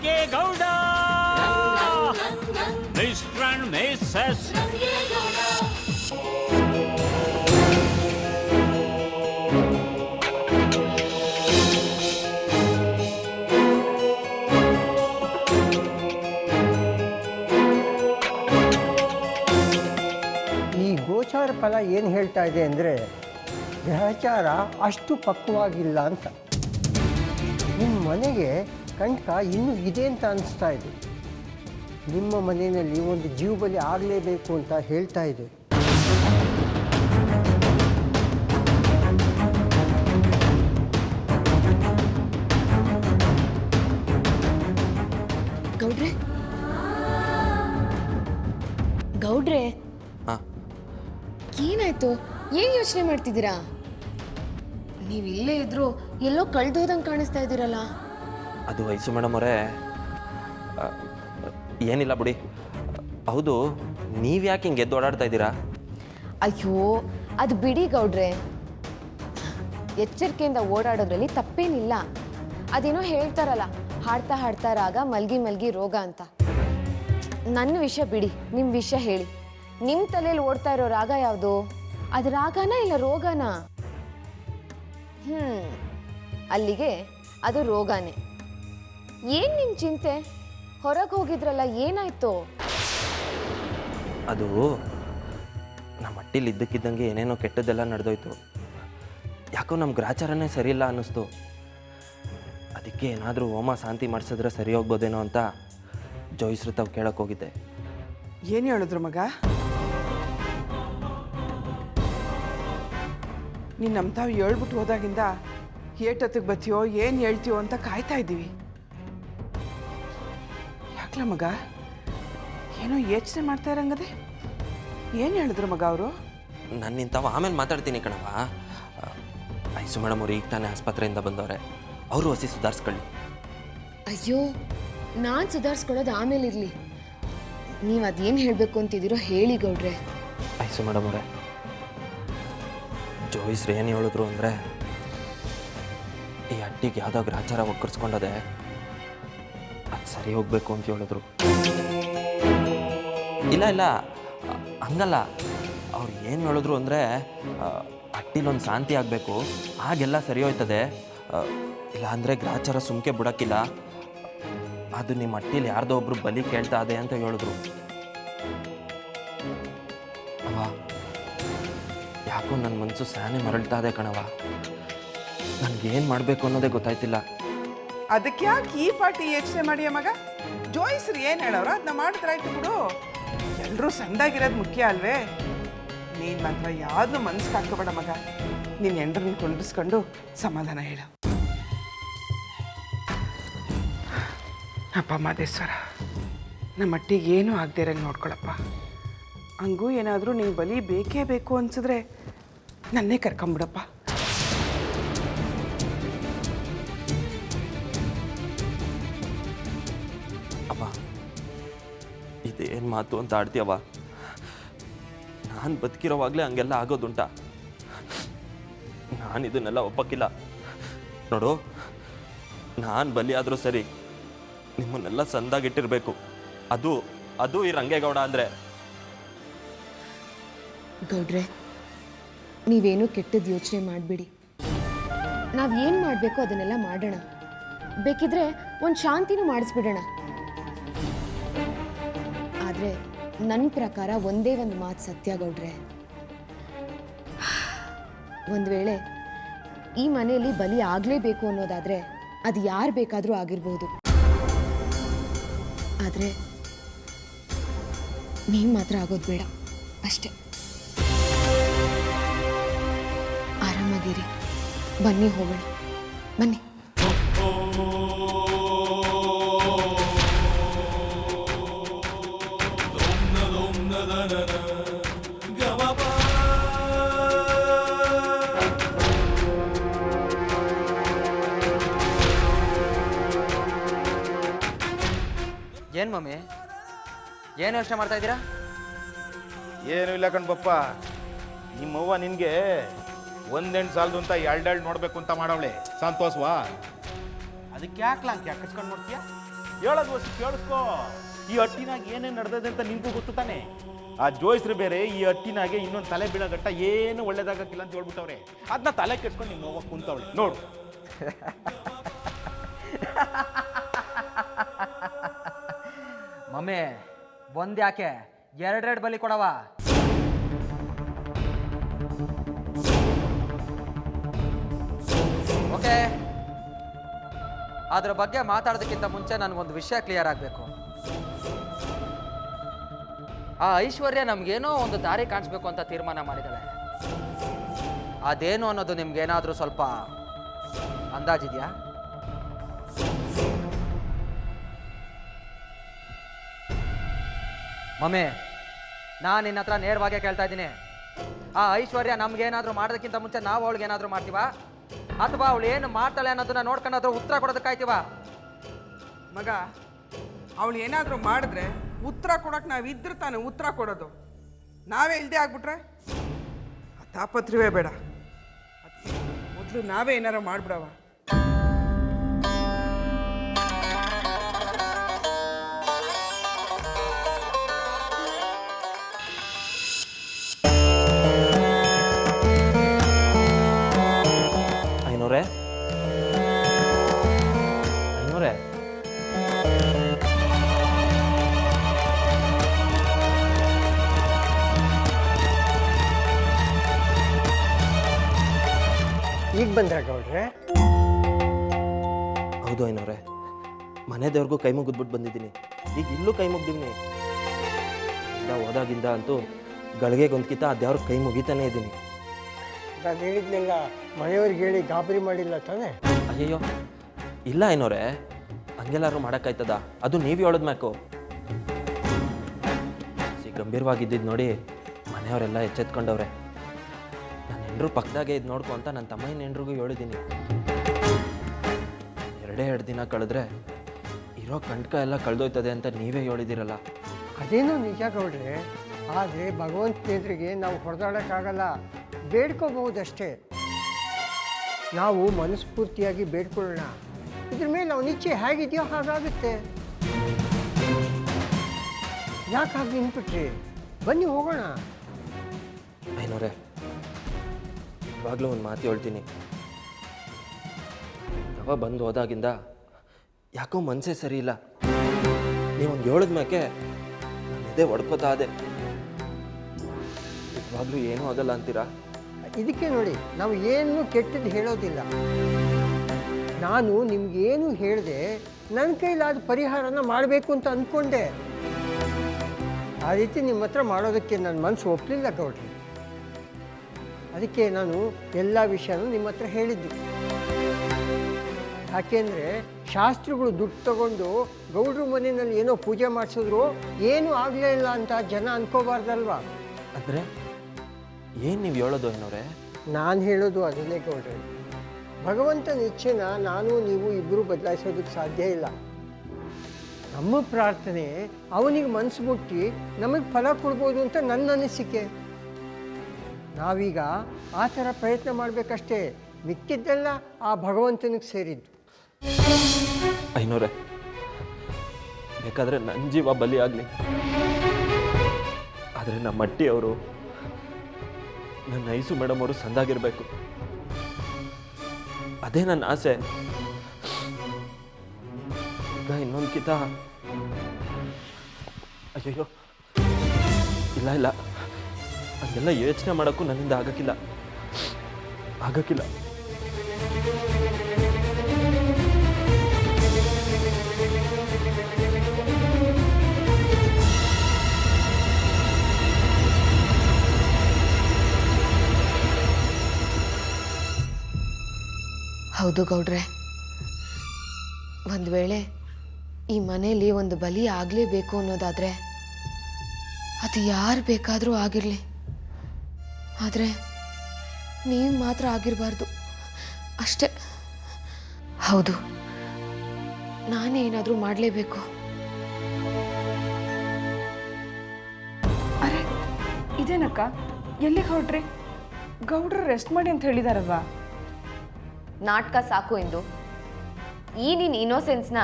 Rangegowda mister and Mrs ಈ ಗೋಚಾರ ಫಲ ಏನು ಹೇಳ್ತಾ ಇದೆ ಅಂದರೆ ಗ್ರಹಚಾರ ಅಷ್ಟು ಪಕ್ವವಾಗಿಲ್ಲ ಅಂತ. ನಿಮ್ಮ ಮನೆಗೆ ಕಂಟಕ ಇನ್ನೂ ಇದೆ ಅಂತ ಅನಿಸ್ತಾ ಇದೆ. ನಿಮ್ಮ ಮನೆಯಲ್ಲಿ ಒಂದು ಜೀವಬಲಿ ಆಗಲೇಬೇಕು ಅಂತ ಹೇಳ್ತಾ ಇದೆ. ಗೌಡ್ರೆ ಗೌಡ್ರೆ ಏನಾಯ್ತು? ಏನ್ ಯೋಚನೆ ಮಾಡ್ತಿದ್ದೀರಾ? ನೀವು ಇಲ್ಲೇ ಇದ್ರು ಎಲ್ಲೋ ಕಳ್ದೋದಂಗೆ ಕಾಣಿಸ್ತಾ ಇದ್ದೀರಲ್ಲ. ಅದು ವಯಸ್ಸು ಮೇಡಮ್ ಅವರೇ, ಏನಿಲ್ಲ ಬಿಡಿ. ಹೌದು, ನೀವು ಯಾಕೆ ಹಿಂಗೆ ಎದ್ದು ಓಡಾಡ್ತಾ ಇದ್ದೀರಾ? ಅಯ್ಯೋ ಅದು ಬಿಡಿ ಗೌಡ್ರೆ, ಎಚ್ಚರಿಕೆಯಿಂದ ಓಡಾಡೋದ್ರಲ್ಲಿ ತಪ್ಪೇನಿಲ್ಲ. ಅದೇನೋ ಹೇಳ್ತಾರಲ್ಲ, ಹಾಡ್ತಾ ಹಾಡ್ತಾ ರಾಗ ಮಲ್ಗಿ ಮಲ್ಗಿ ರೋಗ ಅಂತ. ನನ್ನ ವಿಷಯ ಬಿಡಿ, ನಿಮ್ಮ ವಿಷಯ ಹೇಳಿ. ನಿಮ್ಮ ತಲೆಯಲ್ಲಿ ಓಡ್ತಾ ಇರೋ ರಾಗ ಯಾವುದು? ಅದು ರಾಗನ ಇಲ್ಲ ರೋಗನ? ಅಲ್ಲಿಗೆ ಅದು ರೋಗಾನೇ. ಏನ್ ನಿಮ್ ಚಿಂತೆ? ಹೊರಗೆ ಹೋಗಿದ್ರಲ್ಲ, ಏನಾಯ್ತು? ಅದು ನಮ್ಮ ಮಟ್ಟಿಲಿ ಇದ್ದಕ್ಕಿದ್ದಂಗೆ ಏನೇನೋ ಕೆಟ್ಟದ್ದೆಲ್ಲ ನಡೆದೋಯ್ತು. ಯಾಕೋ ನಮ್ಮ ಗ್ರಾಚಾರನೇ ಸರಿಯಿಲ್ಲ ಅನ್ನಿಸ್ತು. ಅದಕ್ಕೆ ಏನಾದರೂ ಹೋಮ ಶಾಂತಿ ಮಾಡಿಸಿದ್ರೆ ಸರಿ ಹೋಗ್ಬೋದೇನೋ ಅಂತ ಜೋಯಿಸ್ರು ತಾವು ಕೇಳಕ್ಕೆ ಹೋಗಿದ್ದೆ. ಏನು ಹೇಳಿದ್ರು ಮಗ? ನೀನು ನಮ್ಮ ತಾವು ಹೇಳ್ಬಿಟ್ಟು ಹೋದಾಗಿಂದ ಏಟತ್ತಿಗೆ ಬತ್ತೀಯೋ ಏನು ಹೇಳ್ತೀಯೋ ಅಂತ ಕಾಯ್ತಾ ಇದ್ದೀವಿ. ಯಾಕಲ ಮಗ, ಏನೋ ಯೋಚನೆ ಮಾಡ್ತಾ ಇರಂಗದೆ? ಏನು ಹೇಳಿದ್ರು ಮಗ ಅವರು? ನಾನು ನಿಂತಾವ ಆಮೇಲೆ ಮಾತಾಡ್ತೀನಿ ಕಣವ. ಐಸು ಮೇಡಮ್ ಅವ್ರು ಈಗ ತಾನೇ ಆಸ್ಪತ್ರೆಯಿಂದ ಬಂದವ್ರೆ, ಅವರು ಹಸಿ ಸುಧಾರಿಸ್ಕೊಳ್ಳಿ. ಅಯ್ಯೋ, ನಾನು ಸುಧಾರಿಸ್ಕೊಳ್ಳೋದು ಆಮೇಲೆ ಇರಲಿ. ನೀವು ಅದೇನು ಹೇಳಬೇಕು ಅಂತಿದ್ದೀರೋ ಹೇಳಿ ಗೌಡ್ರೆ. ಐಸು ಮೇಡಮ್ ಅವರೇ, ಜೋಯಿಸ್ರು ಏನು ಹೇಳಿದ್ರು ಅಂದರೆ, ಈ ಅಟ್ಟಿಗೆ ಯಾವುದೋ ಗ್ರಾಚಾರ ಒಕ್ಕರ್ಸ್ಕೊಂಡದೆ, ಅದು ಸರಿ ಹೋಗಬೇಕು ಅಂತ ಹೇಳಿದ್ರು. ಇಲ್ಲ ಇಲ್ಲ ಹಂಗಲ್ಲ, ಅವ್ರು ಏನು ಹೇಳಿದ್ರು ಅಂದರೆ, ಅಟ್ಟಿಲೊಂದು ಶಾಂತಿ ಆಗಬೇಕು, ಆಗೆಲ್ಲ ಸರಿ ಹೋಯ್ತದೆ. ಇಲ್ಲ ಅಂದರೆ ಗ್ರಾಚಾರ ಸುಮ್ಕೆ ಬಿಡೋಕ್ಕಿಲ್ಲ, ಅದು ನಿಮ್ಮ ಅಟ್ಟಿಲಿ ಯಾರ್ದೋ ಒಬ್ರು ಬಲಿ ಕೇಳ್ತಾ ಇದೆ ಅಂತ ಹೇಳಿದ್ರು. ಅವ ಯಾಕೋ ನನ್ನ ಮನಸ್ಸು ಸ್ಯಾನೆ ಮರಳ್ತಾ ಇದೆ ಕಣವ. ನನಗೇನು ಮಾಡಬೇಕು ಅನ್ನೋದೇ ಗೊತ್ತಾಯ್ತಿಲ್ಲ. ಅದಕ್ಕೆ ಯಾಕೆ ಈ ಪಾರ್ಟಿ ಯೋಚನೆ ಮಾಡಿಯ ಮಗ? ಜೋಯಿಸ್ರು ಏನು ಹೇಳೋರು ಅದನ್ನ ಮಾಡಿದ್ರಾಯ್ತು ಬಿಡು. ಎಲ್ಲರೂ ಸಣ್ಣದಾಗಿರೋದು ಮುಖ್ಯ ಅಲ್ವೇ? ನೀನು ಮಾತ್ರ ಯಾವ್ದು ಮನ್ಸಿಗೆ ಹಾಕೋಬೇಡ ಮಗ. ನೀನು ಎಂಡ್ರನ್ನ ಕೊಂಡಿಸ್ಕೊಂಡು ಸಮಾಧಾನ ಹೇಳು. ಅಪ್ಪ ಮಾದೇಶ್ವರ, ನಮ್ಮ ಮಟ್ಟಿಗೆ ಏನೂ ಆಗದೆ ಇರಂಗೆ ನೋಡ್ಕೊಳಪ್ಪ. ಹಂಗೂ ಏನಾದರೂ ನೀವು ಬಲಿ ಬೇಕೇ ಬೇಕು ಅನ್ಸಿದ್ರೆ ನನ್ನೇ ಕರ್ಕೊಂಬಿಡಪ್ಪ. ಅವ ಇದೇನು ಮಾತು ಅಂತ ಆಡ್ತೀಯವ? ನಾನು ಬದುಕಿರೋವಾಗಲೇ ಹಂಗೆಲ್ಲ ಆಗೋದುಂಟ. ನಾನು ಇದನ್ನೆಲ್ಲ ಒಪ್ಪಕ್ಕಿಲ್ಲ. ನೋಡು, ನಾನು ಬಲಿ ಆದರೂ ಸರಿ, ನಿಮ್ಮನ್ನೆಲ್ಲ ಸಂದಾಗಿಟ್ಟಿರ್ಬೇಕು. ಅದು ಈ ರಂಗೇಗೌಡ ಅಂದರೆ. ಗೌಡ್ರೆ, ನೀವೇನು ಕೆಟ್ಟದ್ದು ಯೋಚನೆ ಮಾಡಬೇಡಿ. ನಾವೇನು ಮಾಡಬೇಕು ಅದನ್ನೆಲ್ಲ ಮಾಡೋಣ. ಬೇಕಿದ್ರೆ ಒಂದು ಶಾಂತಿನೂ ಮಾಡಿಸ್ಬಿಡೋಣ. ಆದರೆ ನನ್ನ ಪ್ರಕಾರ ಒಂದೇ ಒಂದು ಮಾತು ಸತ್ಯ ಗೌಡ್ರೆ. ಒಂದು ವೇಳೆ ಈ ಮನೆಯಲ್ಲಿ ಬಲಿ ಆಗಲೇಬೇಕು ಅನ್ನೋದಾದರೆ ಅದು ಯಾರು ಬೇಕಾದರೂ ಆಗಿರ್ಬೋದು. ಆದರೆ ನೀವು ಮಾತ್ರ ಆಗೋದು ಬೇಡ ಅಷ್ಟೇ. ಆರಾಮಾಗಿರಿ. ಬನ್ನಿ ಹೋಗೋಣ, ಬನ್ನಿ. ಏನು ಮಮ್ಮಿ, ಏನು ಯೋಚನೆ ಮಾಡ್ತಾ ಇದ್ದೀರಾ? ಏನೂ ಇಲ್ಲ ಕಣ್ಬಪ್ಪ, ನಿಮ್ಮವ್ವ ನಿನಗೆ ಒಂದೆಂಟು ಸಾಲದು ಅಂತ ಎರಡೆರಡು ನೋಡಬೇಕು ಅಂತ ಮಾಡವಳೆ. ಸಂತೋಷವಾ? ಅದಕ್ಕೆ ಯಾಕೆ ಲಾಂಕಿ ಹಾಕಿಸ್ಕೊಂಡು ನೋಡ್ತೀಯ? ಹೇಳೋದು ವರ್ಷ ಕೇಳಿಸ್ಕೋ. ಈ ಹಟ್ಟಿನಾಗ ಏನೇನು ನಡೆದದೆ ಅಂತ ನಿನ್ಗೂ ಗೊತ್ತು ತಾನೆ. ಆ ಜೋಯಿಸ್ರು ಬೇರೆ ಈ ಹಟ್ಟಿನಾಗೆ ಇನ್ನೊಂದು ತಲೆ ಬೀಳಗಟ್ಟ ಏನು ಒಳ್ಳೇದಾಗಕ್ಕಿಲ್ಲ ಅಂತ ಹೇಳ್ಬಿಟ್ಟವ್ರೆ. ಅದನ್ನ ತಲೆ ಕೆಡ್ಸ್ಕೊಂಡು ನಿಮ್ಮ ಹೋಗಕ್ಕೆ ಕುಂತವಳೆ ನೋಡು. ಮಮ್ಮಿ ಒಂದ್ಯಾಕೆ ಎರಡೆರಡು ಬಲಿ ಕೊಡವ. ಓಕೆ, ಅದ್ರ ಬಗ್ಗೆ ಮಾತಾಡೋದಕ್ಕಿಂತ ಮುಂಚೆ ನನಗೊಂದು ವಿಷಯ ಕ್ಲಿಯರ್ ಆಗಬೇಕು. ಆ ಐಶ್ವರ್ಯ ನಮ್ಗೇನೋ ಒಂದು ದಾರಿ ಕಾಣಿಸ್ಬೇಕು ಅಂತ ತೀರ್ಮಾನ ಮಾಡಿದ್ದಾಳೆ. ಅದೇನು ಅನ್ನೋದು ನಿಮ್ಗೇನಾದರೂ ಸ್ವಲ್ಪ ಅಂದಾಜಿದೆಯಾ? ಮಮ್ಮಿ, ನಾನು ನಿನ್ನ ಹತ್ರ ನೇರವಾಗೇ ಕೇಳ್ತಾ ಇದ್ದೀನಿ. ಆ ಐಶ್ವರ್ಯ ನಮ್ಗೇನಾದರೂ ಮಾಡೋದಕ್ಕಿಂತ ಮುಂಚೆ ನಾವು ಅವಳಿಗೆ ಏನಾದರೂ ಮಾಡ್ತೀವಾ, ಅಥವಾ ಅವಳು ಏನು ಮಾಡ್ತಾಳೆ ಅನ್ನೋದನ್ನ ನೋಡ್ಕೊಂಡಾದ್ರೂ ಉತ್ತರ ಕೊಡೋದಕ್ಕಾಯ್ತೀವ? ಮಗ, ಅವಳು ಏನಾದರೂ ಮಾಡಿದ್ರೆ ಉತ್ತರ ಕೊಡೋಕೆ ನಾವಿದ್ರೆ ತಾನೆ ಉತ್ತರ ಕೊಡೋದು. ನಾವೇ ಇಲ್ಲದೆ ಆಗ್ಬಿಟ್ರೆ ಆ ತಾಪತ್ರಿವೇ ಬೇಡ. ಅದಕ್ಕೆ ಮೊದಲು ನಾವೇ ಏನಾರು ಮಾಡಿಬಿಡವ. ಐನೂರೇ, ಈಗ ಬಂದ್ರ ಗೌಡ್ರೆ? ಹೌದು ಐನೂರೇ, ಮನೆ ದೇವ್ರಿಗೂ ಕೈ ಮುಗಿದ್ಬಿಟ್ಟು ಬಂದಿದ್ದೀನಿ. ಈಗ ಇಲ್ಲೂ ಕೈ ಮುಗ್ದಿದ್ದೀನಿ. ಹೋದಾಗಿಂದ ಅಂತೂ ಗಳಿಗೆಗೊಂದ್ಕಿಂತ ಆ ದೇವ್ರ ಕೈ ಮುಗಿತಾನೇ ಇದ್ದೀನಿ. ನಾನು ಹೇಳಿದ್ನೆಲ್ಲ ಮನೆಯವ್ರಿಗೆ ಹೇಳಿ ಗಾಬರಿ ಮಾಡಿಲ್ಲ ತಾನೆ? ಅಯ್ಯಯ್ಯೋ ಇಲ್ಲ ಐನೂರೇ, ಹಂಗೆಲ್ಲಾರು ಮಾಡೋಕ್ಕಾಯ್ತದ? ಅದು ನೀವು ಹೇಳೋದ್ಮ್ಯಾಕು. ಗಂಭೀರವಾಗಿದ್ದಿದ್ದು ನೋಡಿ ಮನೆಯವರೆಲ್ಲ ಎಚ್ಚೆತ್ಕೊಂಡವ್ರೆ. ನನ್ನ ಹೆಂಡ್ರು ಪಕ್ಕದಾಗೆ ಇದು ನೋಡ್ಕೊ ಅಂತ ನನ್ನ ತಮ್ಮನ ಹೆಂಡ್ರಿಗೂ ಹೇಳಿದ್ದೀನಿ. 2 ದಿನ ಕಳೆದ್ರೆ ಇರೋ ಕಂಟಕ ಎಲ್ಲ ಕಳೆದೋಯ್ತದೆ ಅಂತ ನೀವೇ ಹೇಳಿದಿರಲ್ಲ. ಅದೇನೋ ನಿಜ ಗೌಡ್ರೆ, ಆದರೆ ಭಗವಂತನ ಎದುರಿಗೆ ನಾವು ಹೊಡೆದಾಡೋಕ್ಕಾಗಲ್ಲ, ಬೇಡ್ಕೋಬಹುದಷ್ಟೇ. ನಾವು ಮನಸ್ಫೂರ್ತಿಯಾಗಿ ಬೇಡ್ಕೊಳ್ಳೋಣ. ಇದ್ರ ಮೇಲೆ ಅವನ ಇಚ್ಛೆ ಹೇಗಿದೆಯೋ ಹಾಗಾಗುತ್ತೆ. ಯಾಕೆ ಹಾಗೆ ನಿಂತ್ಬಿಟ್ರಿ? ಬನ್ನಿ ಹೋಗೋಣ. ಐನೂರೇ, ಇವಾಗಲೂ ಒಂದು ಮಾತು ಹೇಳ್ತೀನಿ. ಯಾವ ಬಂದು ಹೋದಾಗಿಂದ ಯಾಕೋ ಮನಸ್ಸೇ ಸರಿ ಇಲ್ಲ. ನೀವೊಂದು ಹೇಳಿದ್ಮ್ಯಾಕೆ ನನ್ನ ಎದೆ ಹೊಡ್ಕೋತಾ ಇದೆ. ಇವಾಗಲೂ ಏನೂ ಆಗಲ್ಲ ಅಂತೀರಾ? ಇದಕ್ಕೆ ನೋಡಿ, ನಾವು ಏನು ಕೆಟ್ಟದ್ದು ಹೇಳೋದಿಲ್ಲ. ನಾನು ನಿಮ್ಗೇನು ಹೇಳಿದೆ, ನನ್ನ ಕೈಲಾದ ಪರಿಹಾರನ ಮಾಡಬೇಕು ಅಂತ ಅಂದ್ಕೊಂಡೆ. ಆ ರೀತಿ ನಿಮ್ಮ ಹತ್ರ ಮಾಡೋದಕ್ಕೆ ನನ್ನ ಮನಸ್ಸು ಒಪ್ಪಲಿಲ್ಲ ಗೌಡ್ರಿ. ಅದಕ್ಕೆ ನಾನು ಎಲ್ಲ ವಿಷಯನೂ ನಿಮ್ಮ ಹತ್ರ ಹೇಳಿದ್ದು. ಯಾಕೆಂದರೆ ಶಾಸ್ತ್ರಿಗಳು ದುಡ್ಡು ತಗೊಂಡು ಗೌಡ್ರ ಮನೆಯಲ್ಲಿ ಏನೋ ಪೂಜೆ ಮಾಡಿಸಿದ್ರು, ಏನೂ ಆಗಲೇ ಇಲ್ಲ ಅಂತ ಜನ ಅನ್ಕೋಬಾರ್ದಲ್ವಾ? ಅಂದರೆ ಏನು ನೀವು ಹೇಳೋದು ಐನೂರೇ? ನಾನು ಹೇಳೋದು ಅದನ್ನೇ ಗೌಡ್ರೆ. ಭಗವಂತನ ಇಚ್ಛೆನ ನಾನು ನೀವು ಇಬ್ಬರು ಬದಲಾಯಿಸೋದಕ್ಕೆ ಸಾಧ್ಯ ಇಲ್ಲ. ನಮ್ಮ ಪ್ರಾರ್ಥನೆ ಅವನಿಗೆ ಮನಸ್ಸು ಮುಟ್ಟಿ ನಮಗೆ ಫಲ ಕೊಡ್ಬೋದು ಅಂತ ನನ್ನ ಅನಿಸಿಕೆ. ನಾವೀಗ ಆ ಥರ ಪ್ರಯತ್ನ ಮಾಡಬೇಕಷ್ಟೇ. ಮಿಕ್ಕಿದ್ದೆಲ್ಲ ಆ ಭಗವಂತನಿಗೆ ಸೇರಿದ್ದು. ಐನೂರೇ, ಬೇಕಾದರೆ ನನ್ನ ಜೀವ ಬಲಿ ಆಗಲಿ, ಆದರೆ ನಮ್ಮ ಅಟ್ಟಿ ಅವರು, ನನ್ನ ಐಸು ಮೇಡಮ್ ಅವರು ಸಂದಾಗಿರ್ಬೇಕು. ಅದೇ ನನ್ನ ಆಸೆ. ಈಗ ಇನ್ನೊಂದ್ಕಿಂತ ಅಯ್ಯಯ್ಯೋ ಇಲ್ಲ ಇಲ್ಲ, ಹಂಗೆಲ್ಲ ಯೋಚನೆ ಮಾಡೋಕ್ಕೂ ನನ್ನಿಂದ ಆಗಕ್ಕಿಲ್ಲ. ಹೌದು ಗೌಡ್ರೆ, ಒಂದು ವೇಳೆ ಈ ಮನೇಲಿ ಒಂದು ಬಲಿ ಆಗಲೇಬೇಕು ಅನ್ನೋದಾದರೆ ಅದು ಯಾರು ಬೇಕಾದರೂ ಆಗಿರಲಿ, ಆದರೆ ನೀವು ಮಾತ್ರ ಆಗಿರಬಾರ್ದು ಅಷ್ಟೇ. ಹೌದು, ನಾನೇ ಏನಾದರೂ ಮಾಡಲೇಬೇಕು. ಅರೆ ಇದೇನಕ್ಕ, ಎಲ್ಲಿಗೆ ಹೊರಟ್ರಿ? ಗೌಡ್ರು ರೆಸ್ಟ್ ಮಾಡಿ ಅಂತ ಹೇಳಿದಾರಲ್ವಾ? ನಾಟಕ ಸಾಕು ಎಂದು ಈ ನಿನ್ನ ಇನ್ನೋಸೆನ್ಸ್ನ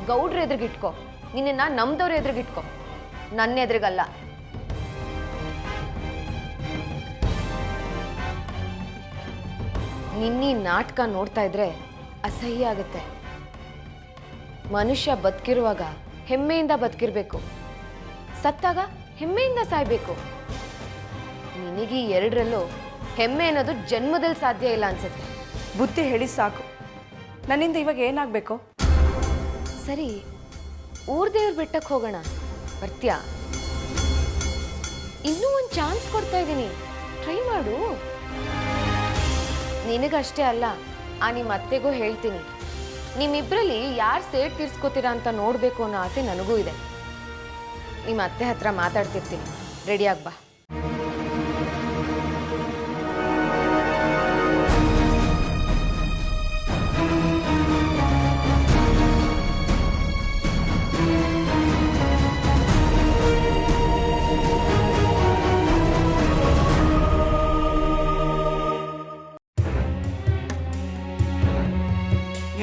ಗೌಡ್ರ ಎದುರಿಗಿಟ್ಕೋ, ನಿನ್ನ ನಮ್ದವ್ರ ಎದುರಿಗಿಟ್ಕೋ, ನನ್ನ ಎದುರಿಗಲ್ಲ. ನಿನ್ನೀ ನಾಟಕ ನೋಡ್ತಾ ಇದ್ರೆ ಅಸಹ್ಯ ಆಗುತ್ತೆ. ಮನುಷ್ಯ ಬದುಕಿರುವಾಗ ಹೆಮ್ಮೆಯಿಂದ ಬದುಕಿರ್ಬೇಕು, ಸತ್ತಾಗ ಹೆಮ್ಮೆಯಿಂದ ಸಾಯ್ಬೇಕು. ನಿನಗೆ ಎರಡರಲ್ಲೂ ಹೆಮ್ಮೆ ಅನ್ನೋದು ಜನ್ಮದಲ್ಲಿ ಸಾಧ್ಯ ಇಲ್ಲ ಅನ್ಸುತ್ತೆ. ಬುದ್ಧಿ ಹೇಳಿ ಸಾಕು. ನನ್ನಿಂದ ಇವಾಗ ಏನಾಗಬೇಕು? ಸರಿ, ಊರ್ ದೇವ್ರ ಬೆಟ್ಟಕ್ಕೆ ಹೋಗೋಣ, ಬರ್ತ್ಯಾ? ಇನ್ನೂ ಒಂದು ಚಾನ್ಸ್ ಕೊಡ್ತಾ ಇದ್ದೀನಿ, ಟ್ರೈ ಮಾಡು. ನಿನಗಷ್ಟೇ ಅಲ್ಲ, ನಿಮ್ಮ ಅತ್ತೆಗೂ ಹೇಳ್ತೀನಿ. ನಿಮ್ಮಿಬ್ಬರಲ್ಲಿ ಯಾರು ಸೇಡ್ ತೀರ್ಸ್ಕೋತೀರಾ ಅಂತ ನೋಡಬೇಕು ಅನ್ನೋ ಆಸೆ ನನಗೂ ಇದೆ. ನಿಮ್ಮ ಅತ್ತೆ ಹತ್ರ ಮಾತಾಡ್ತಿರ್ತೀನಿ, ರೆಡಿಯಾಗಿ ಬಾ.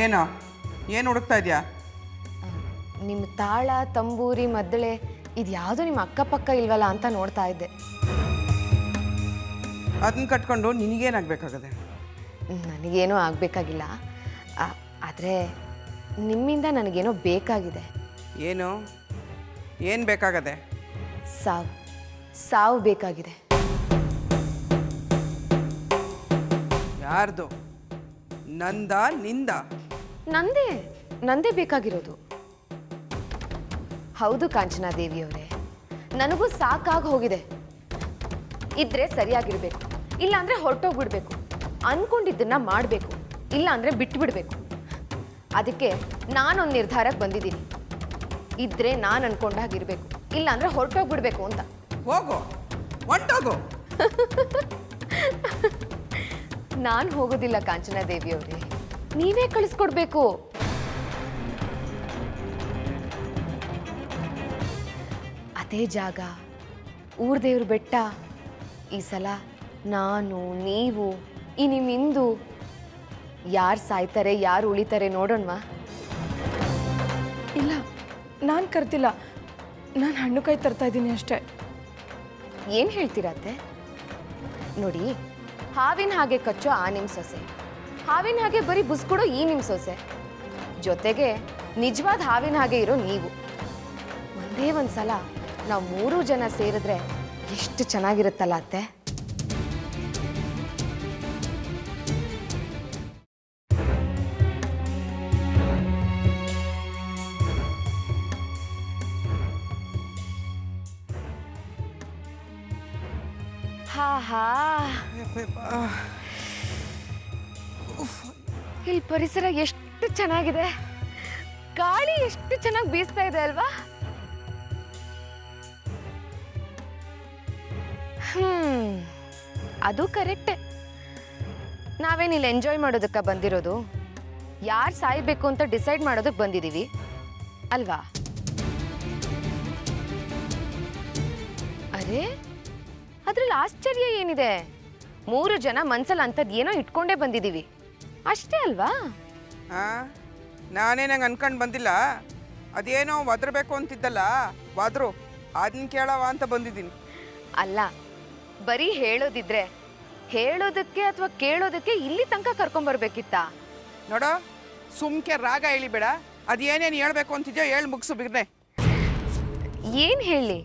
ಏನೋ ಏನು ಹುಡುಕ್ತಾ ಇದೆಯಾ? ನಿಮ್ಮ ತಾಳ, ತಂಬೂರಿ, ಮದ್ದಳೆ ಇದು ಯಾವುದೋ ನಿಮ್ಮ ಅಕ್ಕಪಕ್ಕ ಇಲ್ವಲ್ಲ ಅಂತ ನೋಡ್ತಾ ಇದ್ದೆ. ಅದನ್ನ ಕಟ್ಕೊಂಡು ನಿನಗೇನಾಗಬೇಕಾಗದೆ? ನನಗೇನೋ ಆಗಬೇಕಾಗಿಲ್ಲ, ಆದರೆ ನಿಮ್ಮಿಂದ ನನಗೇನೋ ಬೇಕಾಗಿದೆ. ಏನು ಏನು ಬೇಕಾಗದೆ? ಸಾವು, ಸಾವು ಬೇಕಾಗಿದೆ. ಯಾರ್ದು? ನಂದ ನಿಂದ? ನಂದೇ ಬೇಕಾಗಿರೋದು. ಹೌದು ಕಾಂಚನಾ ದೇವಿಯವರೇ, ನನಗೂ ಸಾಕಾಗಿ ಹೋಗಿದೆ. ಇದ್ರೆ ಸರಿಯಾಗಿರ್ಬೇಕು, ಇಲ್ಲ ಅಂದ್ರೆ ಹೊರಟೋಗ್ಬಿಡ್ಬೇಕು. ಅನ್ಕೊಂಡಿದ್ದನ್ನ ಮಾಡಬೇಕು, ಇಲ್ಲ ಅಂದ್ರೆ ಬಿಟ್ಟು ಬಿಡಬೇಕು. ಅದಕ್ಕೆ ನಾನೊಂದು ನಿರ್ಧಾರಕ್ಕೆ ಬಂದಿದ್ದೀನಿ. ಇದ್ರೆ ನಾನು ಅನ್ಕೊಂಡಾಗಿರ್ಬೇಕು, ಇಲ್ಲ ಅಂದ್ರೆ ಹೊರಟೋಗ್ಬಿಡ್ಬೇಕು ಅಂತ. ಹೋಗು, ಹೊಂಟೋಗು. ನಾನು ಹೋಗೋದಿಲ್ಲ ಕಾಂಚನಾ ದೇವಿಯವರೇ, ನೀವೇ ಕಳಿಸ್ಕೊಡ್ಬೇಕು. ಅದೇ ಜಾಗ, ಊರ್ ದೇವ್ರ ಬೆಟ್ಟ. ಈ ಸಲ ನಾನು, ನೀವು, ಈ ನಿಮ್ಮಿಂದು ಯಾರು ಸಾಯ್ತಾರೆ, ಯಾರು ಉಳಿತಾರೆ ನೋಡೋಣವಾ? ಇಲ್ಲ, ನಾನು ಕರ್ತಿಲ್ಲ. ನಾನು ಹಣ್ಣು ಕಾಯಿ ತರ್ತಾ ಇದ್ದೀನಿ ಅಷ್ಟೇ. ಏನು ಹೇಳ್ತೀರತ್ತೆ? ನೋಡಿ, ಹಾವಿನ ಹಾಗೆ ಕಚ್ಚೋ ಆ ನಿಮ್ಮ ಸೊಸೆ, ಹಾವಿನ ಹಾಗೆ ಬರೀ ಬುಸ್ಕೊಡೋ ಈ ನಿಮ್ಮ ಸೊಸೆ, ಜೊತೆಗೆ ನಿಜವಾದ ಹಾವಿನ ಹಾಗೆ ಇರೋ ನೀವು. ಒಂದೇ ಒಂದ್ಸಲ ನಾವು 3 ಜನ ಸೇರಿದ್ರೆ ಎಷ್ಟು ಚೆನ್ನಾಗಿರುತ್ತಲ್ಲ ಅತ್ತೆ. ಹಾ ಇಲ್ಲಿ ಪರಿಸರ ಎಷ್ಟು ಚೆನ್ನಾಗಿದೆ, ಗಾಳಿ ಎಷ್ಟು ಚೆನ್ನಾಗಿ ಬೀಸ್ತಾ ಇದೆ ಅಲ್ವಾ? ಅದು ಕರೆಕ್ಟೆ. ನಾವೇನಿಲ್ಲ ಎಂಜಾಯ್ ಮಾಡೋದಕ್ಕೆ ಬಂದಿರೋದು, ಯಾರು ಸಾಯ್ಬೇಕು ಅಂತ ಡಿಸೈಡ್ ಮಾಡೋದಕ್ಕೆ ಬಂದಿದ್ದೀವಿ ಅಲ್ವಾ? ಅರೆ, ಅದ್ರಲ್ಲಿ ಆಶ್ಚರ್ಯ ಏನಿದೆ? 3 ಜನ ಮನ್ಸಲ್ಲಿ ಅಂಥದ್ದು ಏನೋ ಇಟ್ಕೊಂಡೇ ಬಂದಿದ್ದೀವಿ ಅಷ್ಟೇ ಅಲ್ವಾ? ನಾನೇ ನಂಗೆ ಅನ್ಕೊಂಡು ಬಂದಿಲ್ಲ. ಅದೇನೋ ಒದರ್ಬೇಕು ಅಂತಿದ್ದಲ್ಲ, ಒದ್ರು ಅದನ್ನ ಕೇಳವ ಅಂತ ಬಂದಿದ್ದೀನಿ. ಅಲ್ಲ, ಬರೀ ಹೇಳೋದಿದ್ರೆ ಹೇಳೋದಕ್ಕೆ ಅಥವಾ ಕೇಳೋದಕ್ಕೆ ಇಲ್ಲಿ ತನಕ ಕರ್ಕೊಂಬರ್ಬೇಕಿತ್ತ? ನೋಡೋ, ಸುಮ್ಕೆ ರಾಗ ಎಳಿಬೇಡ. ಅದೇನೇನು ಹೇಳ್ಬೇಕು ಅಂತಿದ್ಯೋ ಹೇಳಿ ಮುಗಿಸು ಬಿಗ್ನೆ. ಏನು ಹೇಳಿ?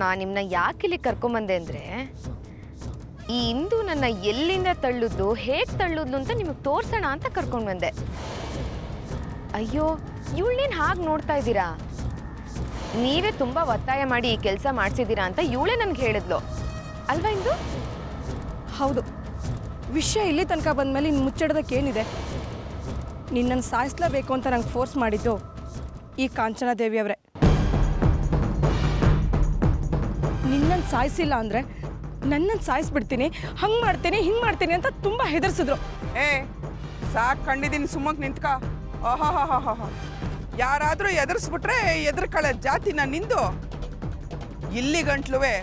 ನಾನು ನಿಮ್ಮನ್ನ ಯಾಕೆ ಇಲ್ಲಿ ಕರ್ಕೊಂಬಂದೆ ಅಂದರೆ, ಈ ಇಂದು ನನ್ನ ಎಲ್ಲಿಂದ ತಳ್ಳುದು, ಹೇಗೆ ತಳ್ಳುದ್ಲು ಅಂತ ನಿಮಗೆ ತೋರ್ಸೋಣ ಅಂತ ಕರ್ಕೊಂಡು ಬಂದೆ. ಅಯ್ಯೋ, ಇವಳೇನು ಹಾಗೆ ನೋಡ್ತಾ ಇದ್ದೀರಾ? ನೀವೇ ತುಂಬ ಒತ್ತಾಯ ಮಾಡಿ ಈ ಕೆಲಸ ಮಾಡಿಸಿದ್ದೀರಾ ಅಂತ ಇವಳೇ ನನಗೆ ಹೇಳಿದ್ಲು ಅಲ್ವಾ ಇಂದು? ಹೌದು, ವಿಷಯ ಇಲ್ಲಿ ತನಕ ಬಂದಮೇಲೆ ಇನ್ನು ಮುಚ್ಚಿಡೋದಕ್ಕೆ ಏನಿದೆ? ನಿನ್ನನ್ನು ಸಾಯಿಸ್ಲೇಬೇಕು ಅಂತ ನಂಗೆ ಫೋರ್ಸ್ ಮಾಡಿದ್ದು ಈ ಕಾಂಚನಾ ದೇವಿಯವರೇ. ನಿನ್ನನ್ನು ಸಾಯಿಸಿಲ್ಲ ಅಂದರೆ ನನ್ನನ್ನು ಸಾಯಿಸ್ಬಿಡ್ತೀನಿ, ಹಂಗೆ ಮಾಡ್ತೀನಿ, ಹಿಂಗೆ ಮಾಡ್ತೀನಿ ಅಂತ ತುಂಬ ಹೆದರ್ಸಿದ್ರು. ಸಾಕು ಕಂಡಿದ್ದೀನಿ, ಸುಮ್ಮಕ್ಕೆ ನಿಂತ್ಕ. ಆಹಾ, ಯಾರಾದರೂ ಎದುರಿಸ್ಬಿಟ್ರೆ ಎದುರ್ಕಳೆ ಜಾತಿನ ನಿಂದು. ಇಲ್ಲಿ ಗಂಟ್ಲುವೆ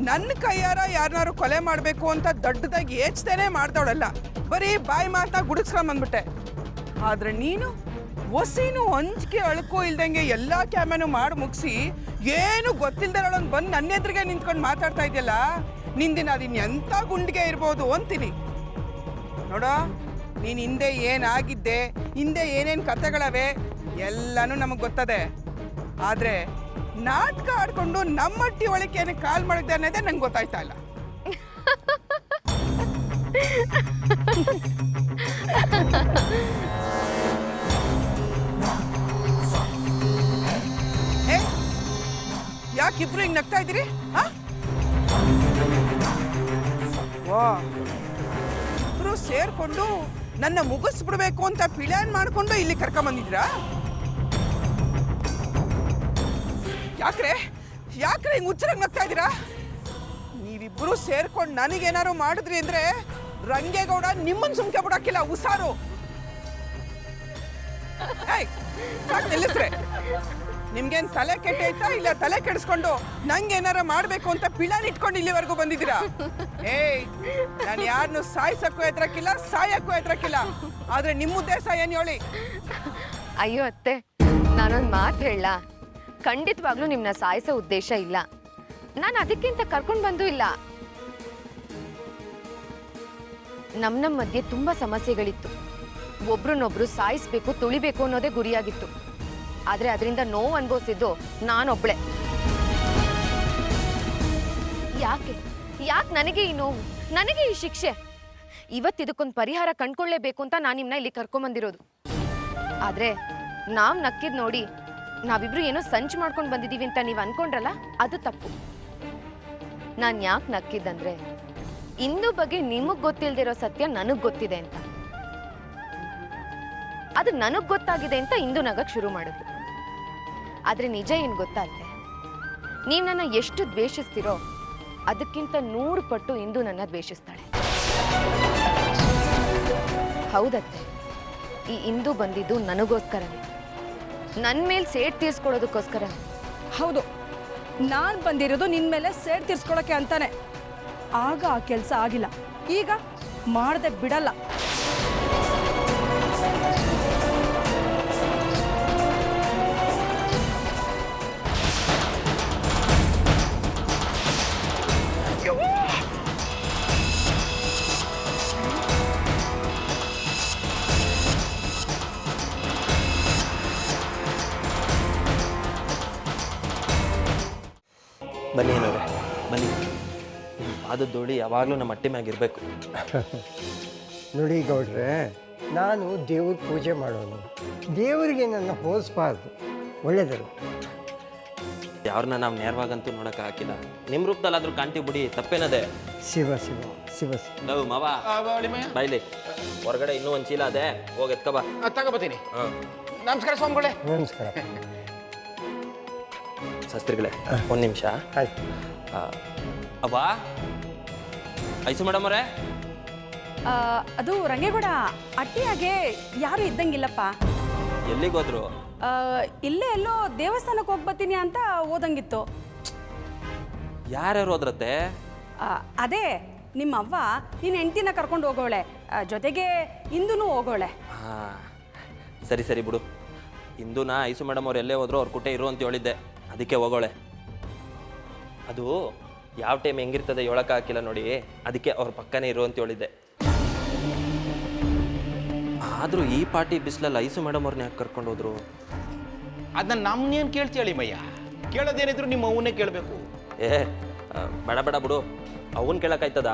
ನನ್ನ ಕೈಯಾರ ಯಾರನ್ನಾರು ಕೊಲೆ ಮಾಡಬೇಕು ಅಂತ ದೊಡ್ಡದಾಗಿ ಏಚ್ತೇನೆ ಮಾಡ್ದವಳಲ್ಲ, ಬರೀ ಬಾಯಿ ಮಾತನ್ನ ಗುಡಿಸ್ಕೊಂಬಂದ್ಬಿಟ್ಟೆ. ಆದರೆ ನೀನು ಒಸಿನು ಅಂಜಿಕೆ ಅಳ್ಕೋ ಇಲ್ದಂಗೆ ಎಲ್ಲ ಕ್ಯಾಮನು ಮಾಡಿ ಮುಗಿಸಿ ಏನು ಗೊತ್ತಿಲ್ದಿರೋಳೊಂದು ಬಂದು ನನ್ನ ಎದುರಿಗೆ ನಿಂತ್ಕೊಂಡು ಮಾತಾಡ್ತಾ ಇದೆಯಲ್ಲ, ನಿಂದಿನ ಅದಿನ್ ಎಂಥ ಗುಂಡಿಗೆ ಇರ್ಬೋದು ಅಂತೀನಿ. ನೋಡ, ನೀನು ಹಿಂದೆ ಏನಾಗಿದ್ದೆ, ಹಿಂದೆ ಏನೇನು ಕಥೆಗಳವೆ ಎಲ್ಲನೂ ನಮಗೆ ಗೊತ್ತದೆ. ಆದರೆ ನಾಟಕ ಆಡ್ಕೊಂಡು ನಮ್ಮಟ್ಟಿ ಒಳಗೆ ಏನಕ್ಕೆ ಕಾಲ್ ಮಾಡಿದ್ದೆ ಅನ್ನೋದೇ ನಂಗೆ ಗೊತ್ತಾಯ್ತಾ ಇಲ್ಲ. ಯಾಕಿಬ್ರು ಹಿಂಗೆ ನಗ್ತಾ ಇದ್ದೀರಿ? ಇಬ್ರು ಸೇರ್ಕೊಂಡು ನನ್ನ ಮುಗಿಸ್ಬಿಡ್ಬೇಕು ಅಂತ ಪ್ಲಾನ್ ಮಾಡ್ಕೊಂಡು ಇಲ್ಲಿ ಕರ್ಕೊಂಬಂದಿದ್ರಾ? ಯಾಕ್ರೆ ಹಿಂಗೆ ಹುಚ್ಚರಾಗಿ ನಗ್ತಾ ಇದ್ದೀರಾ? ನೀವಿಬ್ರು ಸೇರ್ಕೊಂಡು ನನಗೇನಾರು ಮಾಡಿದ್ರಿ ಅಂದ್ರೆ ರಂಗೇಗೌಡ ನಿಮ್ಮನ್ನು ಸುಮ್ಕೆ ಬಿಡಕ್ಕಿಲ್ಲ, ಉಸಾರು. ನಿಲ್ಲಿಸ್ರೆ, ನಿಮ್ಗೇನು ತಲೆ ಕೆಟ್ಟೈತಾ ಇಲ್ಲ ತಲೆ ಕೆಡಿಸ್ಕೊಂಡು ನಂಗೆ ಏನಾರ ಮಾಡಬೇಕು ಅಂತ ಪಿಲಾನ್ ಇಟ್ಕೊಂಡು ಇಲ್ಲಿವರೆಗೂ ಬಂದಿದ್ದೀರಾ? ನಾನು ಯಾರನ್ನು ಸಾಯಿಸಕ್ಕೂ ಎದ್ರಕ್ಕಿಲ್ಲ, ಸಾಯಕ್ಕೂ ಎದ್ರಕ್ಕಿಲ್ಲ. ಆದ್ರೆ ನಿಮ್ಮ ಉದ್ದೇಶ ಏನು ಹೇಳಿ? ಅಯ್ಯೋ ಅತ್ತೆ, ನಾನೊಂದು ಮಾತು ಹೇಳ, ಖಂಡಿತವಾಗ್ಲೂ ನಿಮ್ಮನ್ನ ಸಾಯಿಸೋ ಉದ್ದೇಶ ಇಲ್ಲ. ನಾನು ಅದಕ್ಕಿಂತ ಕರ್ಕೊಂಡು ಬಂದೂ ಇಲ್ಲ. ನಮ್ಮ ಮಧ್ಯೆ ತುಂಬಾ ಸಮಸ್ಯೆಗಳಿತ್ತು. ಒಬ್ರನ್ನೊಬ್ರು ಸಾಯಿಸ್ಬೇಕು, ತುಳಿಬೇಕು ಅನ್ನೋದೇ ಗುರಿಯಾಗಿತ್ತು. ಆದ್ರೆ ಅದರಿಂದ ನೋವು ಅನುಭವಿಸಿದ್ದು ನಾನೊಬ್ಳೆ. ಯಾಕೆ ನನಗೆ ಈ ನೋವು, ನನಗೆ ಈ ಶಿಕ್ಷೆ? ಇವತ್ತಿದಕ್ಕೊಂದು ಪರಿಹಾರ ಕಂಡ್ಕೊಳ್ಳೇಬೇಕು ಅಂತ ನಾನು ನಿಮ್ಮನ್ನ ಇಲ್ಲಿ ಕರ್ಕೊಂಬಂದಿರೋದು. ಆದ್ರೆ ನಾವ್ ನಕ್ಕಿದ್ ನೋಡಿ ನಾವಿಬ್ರು ಏನೋ ಸಂಚು ಮಾಡ್ಕೊಂಡು ಬಂದಿದೀವಿ ಅಂತ ನೀವು ಅನ್ಕೊಂಡ್ರಲ್ಲ, ಅದು ತಪ್ಪು. ನಾನು ಯಾಕೆ ನಕ್ಕಿದ್ದಂದ್ರೆ, ಇಂದು ಬಗ್ಗೆ ನಿಮಗ್ ಗೊತ್ತಿಲ್ದಿರೋ ಸತ್ಯ ನನಗ್ ಗೊತ್ತಿದೆ ಅಂತ. ಅದು ನನಗ್ ಗೊತ್ತಾಗಿದೆ ಅಂತ ಇಂದು ನಗಕ್ ಶುರು ಮಾಡಿದ್ರು. ಆದ್ರೆ ನಿಜ ಏನ್ ಗೊತ್ತಾಗ್ತೆ, ನೀವು ನನ್ನ ಎಷ್ಟು ದ್ವೇಷಿಸ್ತಿರೋ ಅದಕ್ಕಿಂತ 100 ಪಟ್ಟು ಇಂದು ನನ್ನ ದ್ವೇಷಿಸ್ತಾಳೆ. ಹೌದತ್ತೆ, ಈ ಇಂದು ಬಂದಿದ್ದು ನನಗೋಸ್ಕರನೇ, ನನ್ನ ಮೇಲೆ ಸೇಡ್ ತೀರ್ಸ್ಕೊಳ್ಳೋದಕ್ಕೋಸ್ಕರ. ಹೌದು, ನಾನು ಬಂದಿರೋದು ನಿನ್ನ ಮೇಲೆ ಸೇಡ್ ತೀರ್ಸ್ಕೊಳಕ್ಕೆ ಅಂತಾನೆ. ಆಗ ಆ ಕೆಲಸ ಆಗಿಲ್ಲ, ಈಗ ಮಾಡದೆ ಬಿಡಲ್ಲ. ಬನ್ನಿ ಏನವ್ರೆ, ಬನ್ನಿ. ಪಾದದ ಧೂಳಿ ಯಾವಾಗಲೂ ನಮ್ಮ ಹೊಟ್ಟೆ ಮ್ಯಾಗಿರ್ಬೇಕು. ನೋಡಿ ಗೌಡ್ರೆ, ನಾನು ದೇವ್ರ ಪೂಜೆ ಮಾಡೋನು, ದೇವರಿಗೆ ನನ್ನ ಹೋಲಿಸ್ಬಾರ್ದು, ಒಳ್ಳೆಯದರು. ಯಾರನ್ನ ನಾವು ನೇರವಾಗಂತೂ ನೋಡಕ್ಕೆ ಹಾಕಿಲ್ಲ, ನಿಮ್ಮ ರೂಪದಲ್ಲಾದ್ರೂ ಕಾಣ್ತೀವಿ ಬಿಡಿ, ತಪ್ಪೇನದೆ? ಶಿವ ಶಿವ ಶಿವ ನಾವು ಮಾವ ಬಾಯ್ಲಿ, ಹೊರಗಡೆ ಇನ್ನೂ ಒಂದು ಚೀಲ ಅದೇ, ಹೋಗಿ ಎತ್ಕಬಾ. ತಗೋಬತ್ತೀನಿ. ಹಾಂ, ನಮಸ್ಕಾರ ಸ್ವಾಮಿಗಳೇ. ನಮಸ್ಕಾರ. ಶಾಸ್ತ್ರಿಗಳೇ, ಒಂದು ನಿಮಿಷ. ಆಯ್ತು. ಅವ್ವಾ, ಐಸು ಮೇಡಮ್ ಅವರೇ. ಅದು ರಂಗೇಗೌಡ, ಅಟ್ಟಿಯಾಗೆ ಯಾರು ಇದ್ದಂಗಿಲ್ಲಪ್ಪ. ಎಲ್ಲಿಗೋದ್ರು? ಇಲ್ಲೇ ಎಲ್ಲೋ ದೇವಸ್ಥಾನಕ್ಕೆ ಹೋಗಿ ಬರ್ತೀನಿ ಅಂತ ಓದಂಗಿತ್ತು. ಯಾರ್ಯಾರು ಹೋದ್ರತ್ತೆ? ಅದೇ ನಿಮ್ಮ ಅವ್ವ ನಿನ್ನ ಹೆಂಡ್ತಿನ ಕರ್ಕೊಂಡು ಹೋಗೋಳೆ, ಜೊತೆಗೆ ಇಂದೂ ಹೋಗೋಳೆ. ಹಾಂ, ಸರಿ ಸರಿ ಬಿಡು. ಇಂದು ಐಸು ಮೇಡಮ್ ಅವ್ರು ಎಲ್ಲೇ ಹೋದ್ರು ಅವ್ರ ಕುಟೆ ಇರು ಅಂತ ಹೇಳಿದ್ದೆ, ಅದಕ್ಕೆ ಹೋಗೋಳೆ. ಅದು ಯಾವ ಟೈಮ್ ಹೆಂಗಿರ್ತದೆ ಹೇಳಕ್ಕೆ ಹಾಕಿಲ್ಲ ನೋಡಿ, ಅದಕ್ಕೆ ಅವ್ರ ಪಕ್ಕನೇ ಇರು ಅಂತ ಹೇಳಿದ್ದೆ. ಆದರೂ ಈ ಪಾರ್ಟಿ ಬಿಸಿಲಲ್ಲಿ ಐಸು ಮೇಡಮ್ ಅವ್ರನ್ನ ಯಾಕೆ ಕರ್ಕೊಂಡು ಹೋದ್ರು? ಅದನ್ನ ನಮ್ಮನ್ನೇನು ಕೇಳ್ತೀಯಳಿ ಮಯ್ಯ, ಕೇಳೋದೇನಿದ್ರು ನಿಮ್ಮ ಅವನ್ನೇ ಕೇಳಬೇಕು. ಬೇಡ ಬೇಡ ಬಿಡು, ಅವನ್ ಕೇಳಕ್ಕಾಯ್ತದ?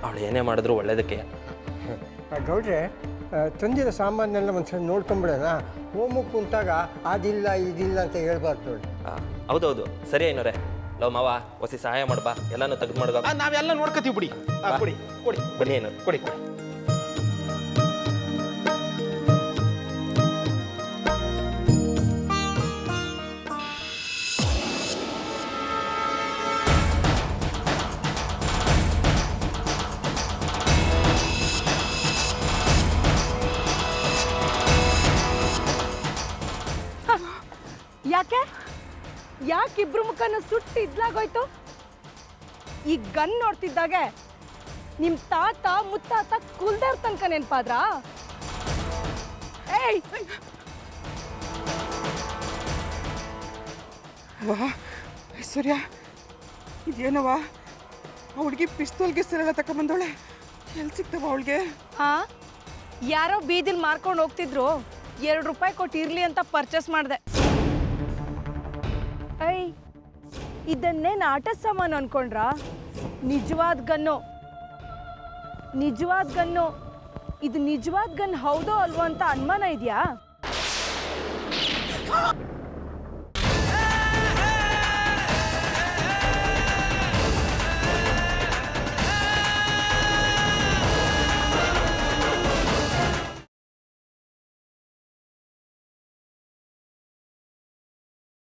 ಅವಳು ಏನೇ ಮಾಡಿದ್ರು ಒಳ್ಳೇದಕ್ಕೆ. ಗೌಡ್ರೆ, ತಂದಿರೋ ಸಾಮಾನೆಲ್ಲ ಒಂದ್ಸಲ ನೋಡ್ಕೊಂಬಿಡೋಣ. ಹೋಮಕ್ಕೆ ಕುಂತಾಗ ಅದಿಲ್ಲ ಇದಿಲ್ಲ ಅಂತ ಹೇಳ್ಬಾರ್ದು ನೋಡಿ. ಹೌದೌದು, ಸರಿ ಐನೋರೆ. ಲವ್ ಮಾವ, ಹೊಸಿ ಸಹಾಯ ಮಾಡ್ಬಾ, ಎಲ್ಲಾನು ತೆಗೆದು ಮಾಡ್ಬಾ. ನಾವೆಲ್ಲ ನೋಡ್ಕೋತೀವಿ ಬಿಡಿ. ಕೊಡಿ ಕೊಡಿ ಬನ್ನಿ ಏನು ಕೊಡಿ ಕೊಡಿ. ಯಾಕಿಬ್ರು ಮುಖನ ಸುಟ್ಟು ಇದ್ಲಾಗೋಯ್ತು? ಈ ಗನ್ ನೋಡ್ತಿದ್ದಾಗೆ ನಿಮ್ ತಾತ ಮುತ್ತಾತ ಕುಲ್ದಾರ್ ತನಕ ನೆನ್ಪಾದ್ರ? ಏಯ್, ವಾ ಐಶ್ವರ್ಯ ಇದೇನವ ಅವಳಿಗೆ ಪಿಸ್ತೂಲ್ ಗಿಸ್ತೂಲೆಲ್ಲ ತಗೊಂಬಂದವಳೆ ಎಲ್ಲಿ ಸಿಗ್ತವ ಅವಳಿಗೆ? ಹಾಂ, ಯಾರೋ ಬೀದಿಲಿ ಮಾರ್ಕೊಂಡು ಹೋಗ್ತಿದ್ರು, 2 ರೂಪಾಯಿ ಕೊಟ್ಟು ಇರಲಿ ಅಂತ ಪರ್ಚೇಸ್ ಮಾಡಿದೆ. ಐ, ಇದನ್ನೇನು ಆಟದ ಸಾಮಾನು ಅನ್ಕೊಂಡ್ರಾ? ನಿಜವಾದ ಗನ್ನು, ನಿಜವಾದ ಗನ್ನು. ಇದು ನಿಜವಾದ ಗನ್ ಹೌದೋ ಅಲ್ವೋ ಅಂತ ಅನುಮಾನ ಇದೆಯಾ?